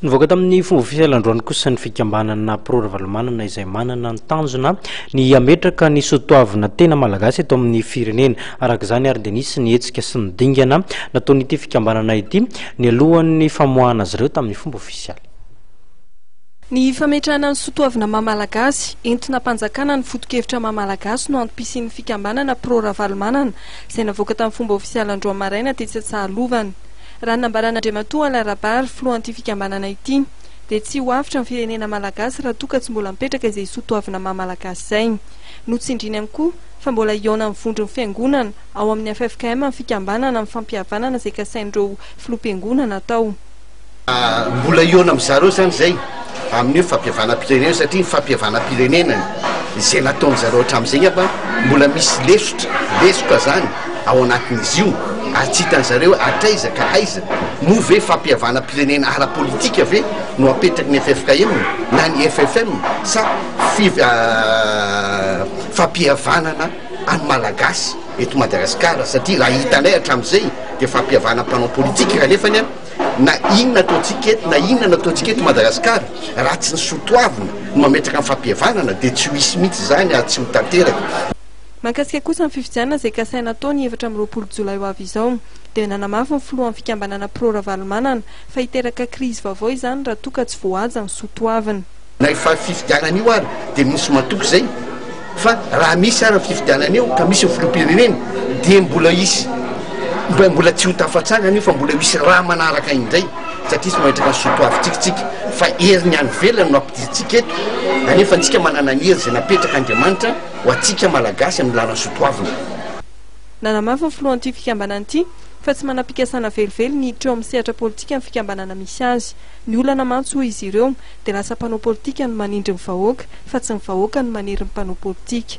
Nivoaka tamin'ny fomba ofisialy androany kosa ny fikambanana prora-valomanana izay manana ny tanjona ny ametraka ny soatoavina tena malagasy eto amin'ny firenena. Araka izany ary dia nisy ny hetsika sy ny dingana nataon'ity fikambanana ity ny alohan'ny famoahana azy ireo tamin'ny fomba ofisialy. Ny fametrahana ny soatoavina maha-malagasy entina mpanjakana ny foto-kevitra maha-malagasy no antom-pisian'ny fikambanana prora-valomanana izay navoaka tamin'ny fomba ofisialy androany maraina tetsy Antsahalovana. Raha Nambaran'Andriamatoa Alarabary filohan'ity fikambanana ity dia tsy ho avitra ny firenena malagasy raha toa ka tsy mbola mipetraka izay soatoavina maha-malagasy izay. Notsindriny ihany koa fa mbola iona amin'ny vondron'ny fiangonana ao amin'ny FFKM ny fikambanana amin'ny fampihavanana izay kasain'ireo filoham-piangonana atao. Mbola iona amin'izareo zany zay amin'ny fampihavanam-pirenena satria ny fampihavanam-pirenena izay nataon'ny zareo hatramin'izay fa mbola misy lesoka zany ao anatin'izy io. Atsitan zareo atraiza ka aiza no ve fampihavanam-pirenena ara-politika ve no apetraky ny FFKM na ny FFM sa fampihavanana any malagasy eto Madagasikara satria raha hitanay hatramin'izay dia fampihavana mpanao politika kanefany na inona ataontsika eto na inona nataontsika eto Madagasikara raha tsy ny soatoavina no mametraka ny fampihavanana dia tsy misy mihitsy zany tsy ho tanteraka. Mahakasika kosa ny fifidianana izay kasaina tao ny 7 Jolay ho avy izao dia nanamafy ny filohan'ny fikambanana prora-valomanana fa hiteraka krizy vaovao izany raha toa ka tsy voahaja ny soatoavina. Na efa fifidianana io ary dia misy matoky izay fa raha misy ary fifidianana io ka misy filoham-pirenena dia mbola tsy ho tafatsangana io fa mbola misy raha manaraka indray satria tsy mametraka ny soatoavintsika fa heriny any velany no ampidintsika eto anefa antsika manana ny hery izay napetraka Andriamanitra ho antsika malagasy amin'ny lalana soatoavina. Nanamafy ny filohan'ity fikambanana ity fa tsy manam-pikasana velively ny hiditra eo amin'ny sehatra politika ny fikambanana misy azy. Ny olana mantso izy ireo dia lasa mpanao politika no manindry ny vahoaka fa tsy ny vahoaka no maniry ny mpanao politika.